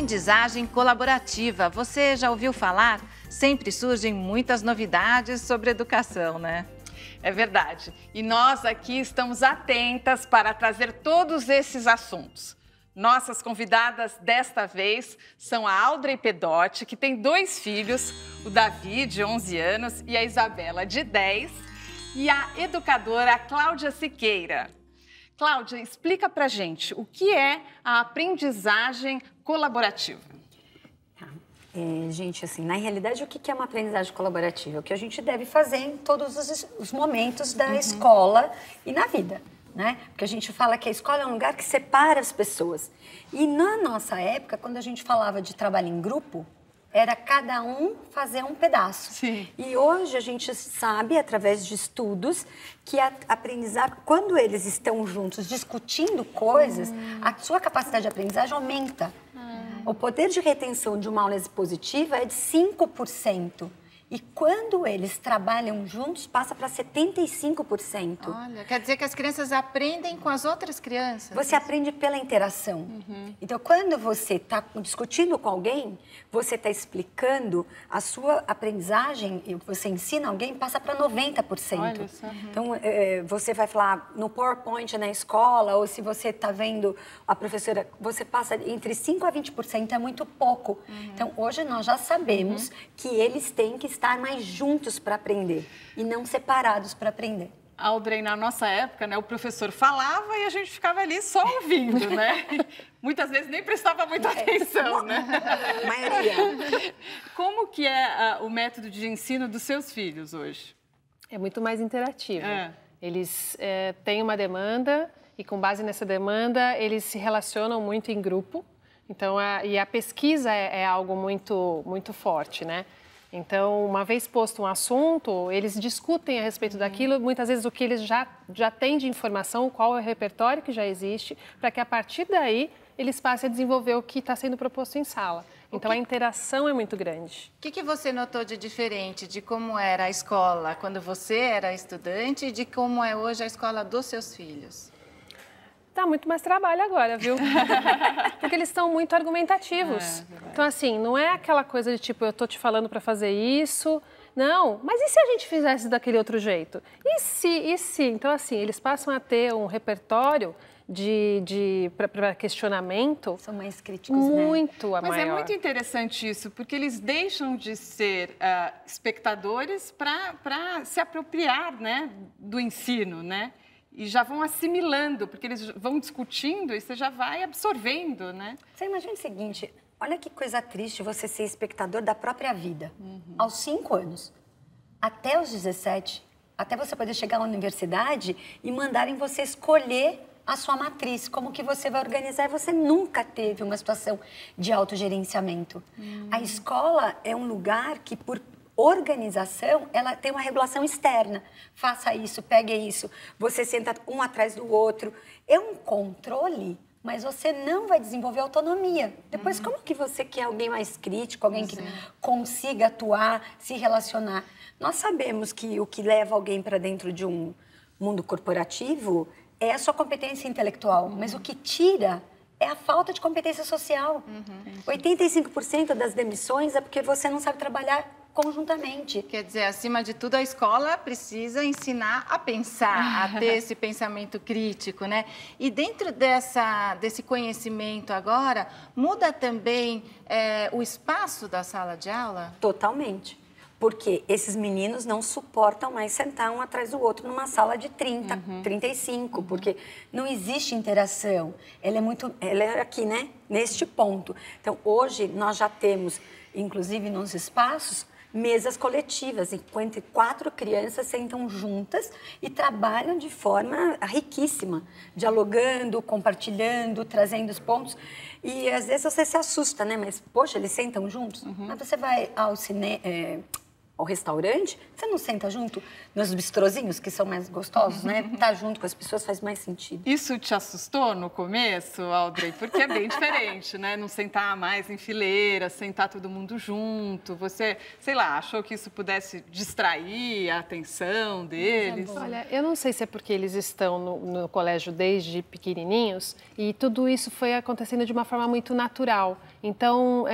aprendizagem colaborativa. Você já ouviu falar? Sempre surgem muitas novidades sobre educação, né? É verdade. E nós aqui estamos atentas para trazer todos esses assuntos. Nossas convidadas desta vez são a Audrey Pedotti, que tem 2 filhos, o Davi, de 11 anos, e a Isabela, de 10, e a educadora Cláudia Siqueira. Cláudia, explica pra gente o que é a aprendizagem colaborativa. Gente, assim, na realidade, o que é uma aprendizagem colaborativa? O que a gente deve fazer em todos os momentos da escola e na vida, né? Porque a gente fala que a escola é um lugar que separa as pessoas. E na nossa época, quando a gente falava de trabalho em grupo, era cada um fazer um pedaço. Sim. E hoje a gente sabe, através de estudos, que a aprendizagem, quando eles estão juntos discutindo coisas, a sua capacidade de aprendizagem aumenta. O poder de retenção de uma aula expositiva é de 5%. E quando eles trabalham juntos, passa para 75%. Olha, quer dizer que as crianças aprendem com as outras crianças? Você aprende pela interação. Então, quando você está discutindo com alguém, você está explicando, a sua aprendizagem, e você ensina alguém, passa para 90%. Olha só. Então, você vai falar no PowerPoint na escola, ou se você está vendo a professora, você passa entre 5% a 20%, é muito pouco. Então, hoje nós já sabemos que eles têm que estar mais juntos para aprender e não separados para aprender. Audrey, na nossa época, né, o professor falava e a gente ficava ali só ouvindo, né? Muitas vezes nem prestava muita atenção, né? A maioria. Como que é o método de ensino dos seus filhos hoje? É muito mais interativo. Eles têm uma demanda e, com base nessa demanda, eles se relacionam muito em grupo. Então, a pesquisa é algo muito forte, né? Então, uma vez posto um assunto, eles discutem a respeito daquilo, muitas vezes o que eles já têm de informação, qual é o repertório que já existe, para que a partir daí eles passem a desenvolver o que está sendo proposto em sala. Então, a interação é muito grande. O que você notou de diferente de como era a escola quando você era estudante e de como é hoje a escola dos seus filhos? Dá muito mais trabalho agora, viu? Porque eles estão muito argumentativos. Então, assim, não é aquela coisa de tipo, eu tô te falando para fazer isso. Não, mas e se a gente fizesse daquele outro jeito? E se? Então, assim, eles passam a ter um repertório para questionamento. São mais críticos, né? Muito Mas maior. é muito interessante isso, porque eles deixam de ser espectadores para se apropriar, né, do ensino, né? E já vão assimilando, porque eles vão discutindo e você já vai absorvendo, né? Você imagina o seguinte, olha que coisa triste você ser espectador da própria vida. Aos 5 anos, até os 17, até você poder chegar à universidade e mandarem você escolher a sua matriz, como que você vai organizar, e você nunca teve uma situação de autogerenciamento. A escola é um lugar que, por organização, ela tem uma regulação externa. Faça isso, pegue isso, você senta um atrás do outro. É um controle, mas você não vai desenvolver autonomia. Depois, como que você quer alguém mais crítico, alguém que consiga atuar, se relacionar? Nós sabemos que o que leva alguém para dentro de um mundo corporativo é a sua competência intelectual, mas o que tira é a falta de competência social. 85% das demissões é porque você não sabe trabalhar conjuntamente. Quer dizer, acima de tudo, a escola precisa ensinar a pensar, a ter esse pensamento crítico, né? E dentro desse conhecimento agora, muda também o espaço da sala de aula? Totalmente. Porque esses meninos não suportam mais sentar um atrás do outro numa sala de 30, 35, porque não existe interação. Ela é aqui, né? Neste ponto. Então, hoje, nós já temos, inclusive nos espaços, mesas coletivas, em que 4 crianças sentam juntas e trabalham de forma riquíssima, dialogando, compartilhando, trazendo os pontos. E às vezes você se assusta, né? Mas, poxa, eles sentam juntos? Mas você vai ao cinema, ao restaurante, você não senta junto nos bistrozinhos, que são mais gostosos, né? Tá junto com as pessoas faz mais sentido. Isso te assustou no começo, Audrey? Porque é bem diferente, né? Não sentar mais em fileira, sentar todo mundo junto. Você, sei lá, achou que isso pudesse distrair a atenção deles? Olha, eu não sei se é porque eles estão no colégio desde pequenininhos e tudo isso foi acontecendo de uma forma muito natural. Então,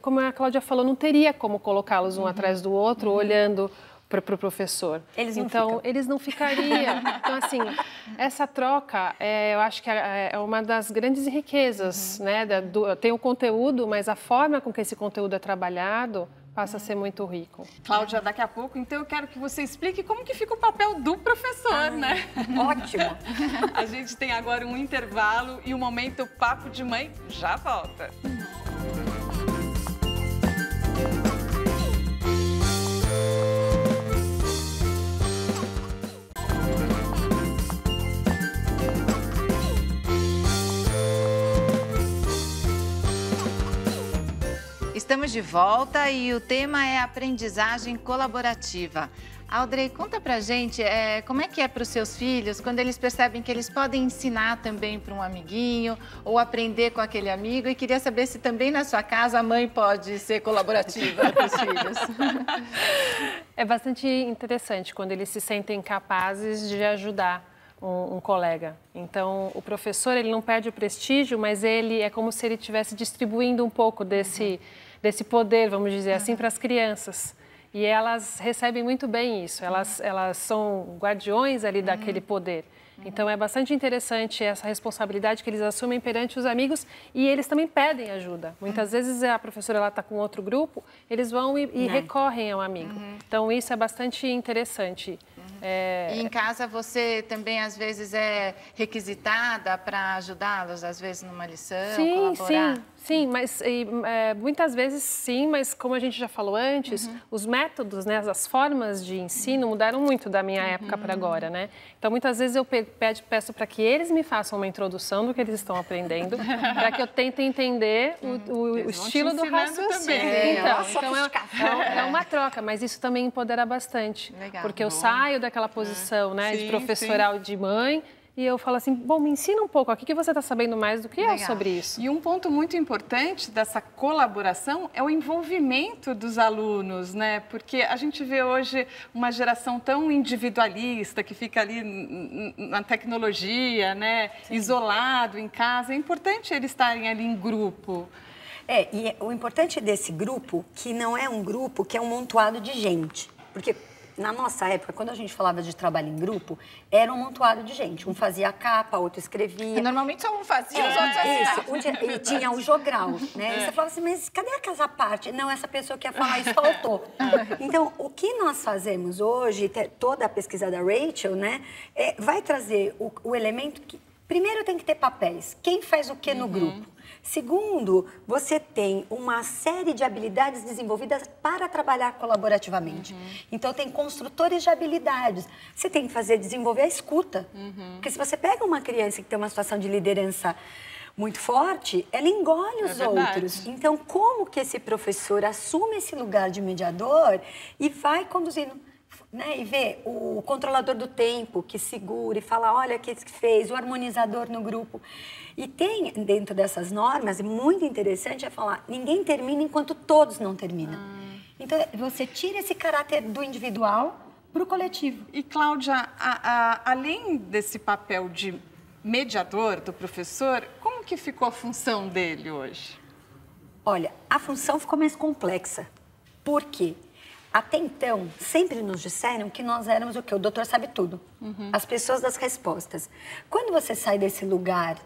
como a Cláudia falou, não teria como colocá-los um atrás do outro, olhando para o professor. Eles não ficariam. Então, assim, essa troca, eu acho que é uma das grandes riquezas, né? Tem o conteúdo, mas a forma com que esse conteúdo é trabalhado passa a ser muito rico. Cláudia, daqui a pouco, então, eu quero que você explique como que fica o papel do professor, né? Ótimo! A gente tem agora um intervalo e o momento Papo de Mãe já volta. Estamos de volta e o tema é aprendizagem colaborativa. Audrey, conta pra gente como é que é para os seus filhos quando eles percebem que eles podem ensinar também para um amiguinho ou aprender com aquele amigo, e queria saber se também na sua casa a mãe pode ser colaborativa com os filhos. É bastante interessante quando eles se sentem capazes de ajudar um colega. Então, o professor, ele não perde o prestígio, mas ele é como se ele estivesse distribuindo um pouco desse poder, vamos dizer assim, para as crianças. E elas recebem muito bem isso, elas são guardiões ali daquele poder. Então, é bastante interessante essa responsabilidade que eles assumem perante os amigos e eles também pedem ajuda. Muitas vezes a professora está com outro grupo, eles vão e recorrem ao amigo. Então, isso é bastante interessante. E em casa você também, às vezes, é requisitada para ajudá-los, às vezes, numa lição, colaborar? Sim, mas muitas vezes sim, mas como a gente já falou antes, os métodos, né, as formas de ensino mudaram muito da minha época para agora, né? Então, muitas vezes eu peço para que eles me façam uma introdução do que eles estão aprendendo, para que eu tente entender o estilo do raciocínio. Então é uma troca, mas isso também empodera bastante. Legal. Porque eu saio daquela posição, né, de professoral de mãe, e eu falo assim, bom, me ensina um pouco, o que você está sabendo mais do que eu sobre isso? E um ponto muito importante dessa colaboração é o envolvimento dos alunos, né? Porque a gente vê hoje uma geração tão individualista, que fica ali na tecnologia, né? Isolado em casa. É importante eles estarem ali em grupo. E o importante desse grupo, que não é um grupo, que é um montoado de gente. Porque na nossa época, quando a gente falava de trabalho em grupo, era um montoado de gente. Um fazia a capa, outro escrevia. Normalmente só um fazia, os outros assinavam. E tinha o jogral, né? E você falava assim, mas cadê aquela parte? Não, essa pessoa que ia falar isso faltou. Então, o que nós fazemos hoje, toda a pesquisa da Rachel, né, vai trazer o elemento que, primeiro, tem que ter papéis. Quem faz o que no grupo? Segundo, você tem uma série de habilidades desenvolvidas para trabalhar colaborativamente. Então, tem construtores de habilidades. Você tem que desenvolver a escuta. Porque se você pega uma criança que tem uma situação de liderança muito forte, ela engole os outros. Então, como que esse professor assume esse lugar de mediador e vai conduzindo? Né, e ver o controlador do tempo que segura e fala, olha o que fez, o harmonizador no grupo. E tem dentro dessas normas, muito interessante, é falar, ninguém termina enquanto todos não terminam. Então, você tira esse caráter do individual para o coletivo. E, Cláudia, além desse papel de mediador do professor, como que ficou a função dele hoje? Olha, a função ficou mais complexa. Por quê? Até então, sempre nos disseram que nós éramos o quê? O doutor sabe tudo. As pessoas das respostas. Quando você sai desse lugar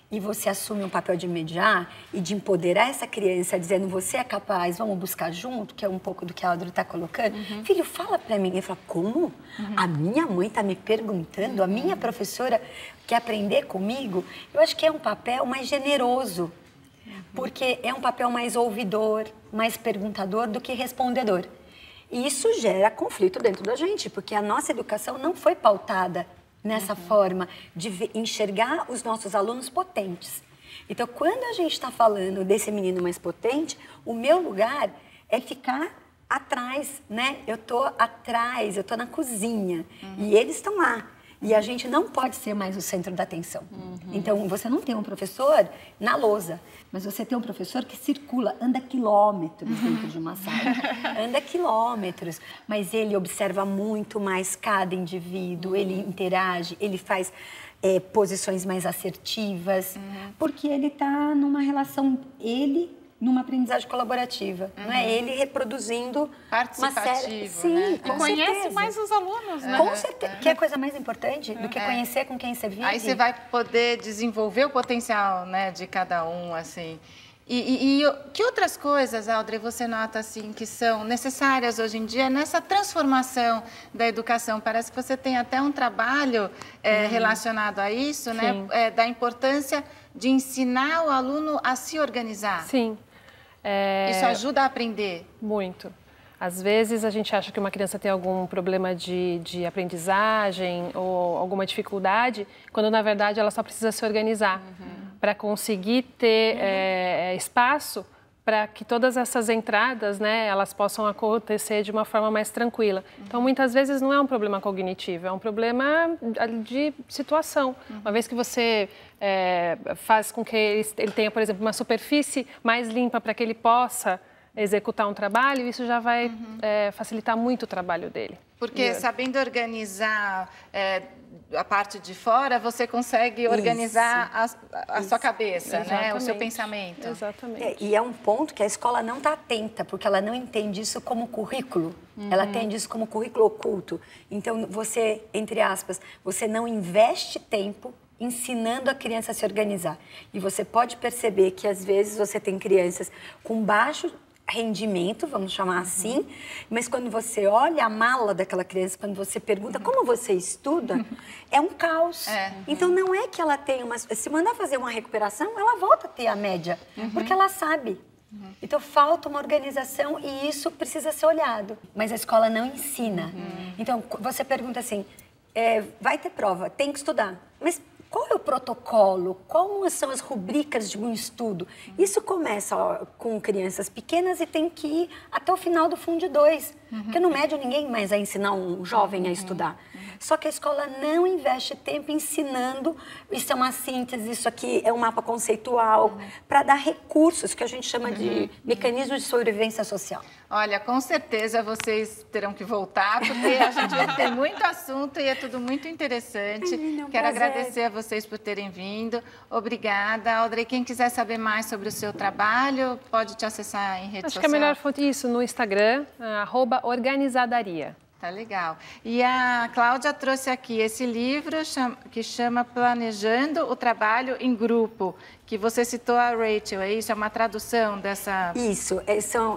e você assume um papel de mediar e de empoderar essa criança, dizendo, você é capaz, vamos buscar junto, que é um pouco do que a Audrey está colocando. Filho, fala para mim. Ele fala, como? A minha mãe está me perguntando, a minha professora quer aprender comigo? Eu acho que é um papel mais generoso, porque é um papel mais ouvidor, mais perguntador do que respondedor. E isso gera conflito dentro da gente, porque a nossa educação não foi pautada nessa forma de enxergar os nossos alunos potentes. Então, quando a gente está falando desse menino mais potente, o meu lugar é ficar atrás, né? Eu tô atrás, eu tô na cozinha e eles estão lá. E a gente não pode ser mais o centro da atenção. Então, você não tem um professor na lousa, mas você tem um professor que circula, anda quilômetros dentro de uma sala. Anda quilômetros, mas ele observa muito mais cada indivíduo, ele interage, ele faz posições mais assertivas, porque ele está numa relação, numa aprendizagem colaborativa, não é ele reproduzindo uma série... Sim, né? com conhece certeza. mais os alunos, né? Com certeza. Que é a coisa mais importante do que conhecer com quem você vive. Aí você vai poder desenvolver o potencial, né, de cada um, assim. E que outras coisas, Audrey, você nota assim que são necessárias hoje em dia nessa transformação da educação? Parece que você tem até um trabalho relacionado a isso, né? Da importância de ensinar o aluno a se organizar. Sim. Isso ajuda a aprender? Muito. Às vezes a gente acha que uma criança tem algum problema de aprendizagem ou alguma dificuldade, quando na verdade ela só precisa se organizar para conseguir ter espaço para que todas essas entradas, né, elas possam acontecer de uma forma mais tranquila. Então, muitas vezes não é um problema cognitivo, é um problema de situação. Uma vez que você faz com que ele tenha, por exemplo, uma superfície mais limpa para que ele possa executar um trabalho, isso já vai facilitar muito o trabalho dele. Porque sabendo organizar a parte de fora, você consegue organizar a sua cabeça, né? O seu pensamento. Exatamente. E é um ponto que a escola não está atenta, porque ela não entende isso como currículo. Ela entende isso como currículo oculto. Então, você, entre aspas, você não investe tempo ensinando a criança a se organizar. E você pode perceber que, às vezes, você tem crianças com baixo rendimento, vamos chamar assim, mas quando você olha a mala daquela criança, quando você pergunta como você estuda, é um caos. Então, não é que ela tenha uma... Se mandar fazer uma recuperação, ela volta a ter a média, porque ela sabe. Então, falta uma organização e isso precisa ser olhado. Mas a escola não ensina. Então, você pergunta assim, vai ter prova, tem que estudar. Mas qual é o protocolo? Quais são as rubricas de um estudo? Isso começa com crianças pequenas e tem que ir até o final do Fundo 2. Porque no médio ninguém mais vai ensinar um jovem a estudar. Só que a escola não investe tempo ensinando, isso é uma síntese, isso aqui é um mapa conceitual, para dar recursos, que a gente chama de mecanismos de sobrevivência social. Olha, com certeza vocês terão que voltar, porque a gente vai ter muito assunto e é tudo muito interessante. Quero agradecer a vocês por terem vindo. Obrigada. Audrey, quem quiser saber mais sobre o seu trabalho, pode te acessar em rede social. Acho que a melhor fonte isso no Instagram, @organizadaria. Tá legal. E a Cláudia trouxe aqui esse livro que chama Planejando o Trabalho em Grupo, que você citou a Rachel, é isso? É uma tradução dessa... Isso.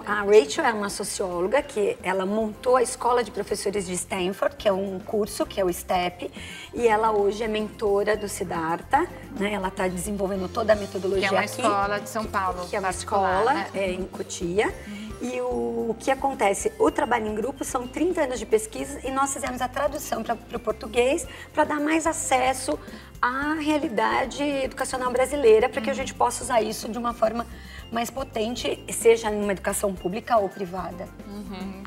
A Rachel é uma socióloga que ela montou a Escola de Professores de Stanford, que é um curso, que é o STEP, e ela hoje é mentora do Siddhartha, né? Ela está desenvolvendo toda a metodologia aqui. Que é uma escola de São Paulo. Que é uma escola em Cotia. E o que acontece? O trabalho em grupo são 30 anos de pesquisa e nós fizemos a tradução para o português para dar mais acesso à realidade educacional brasileira, para que a gente possa usar isso de uma forma mais potente, seja numa educação pública ou privada.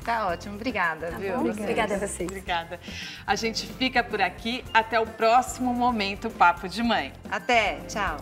Tá ótimo. Obrigada, viu? Obrigada a vocês. Obrigada. A gente fica por aqui. Até o próximo Momento Papo de Mãe. Até. Tchau.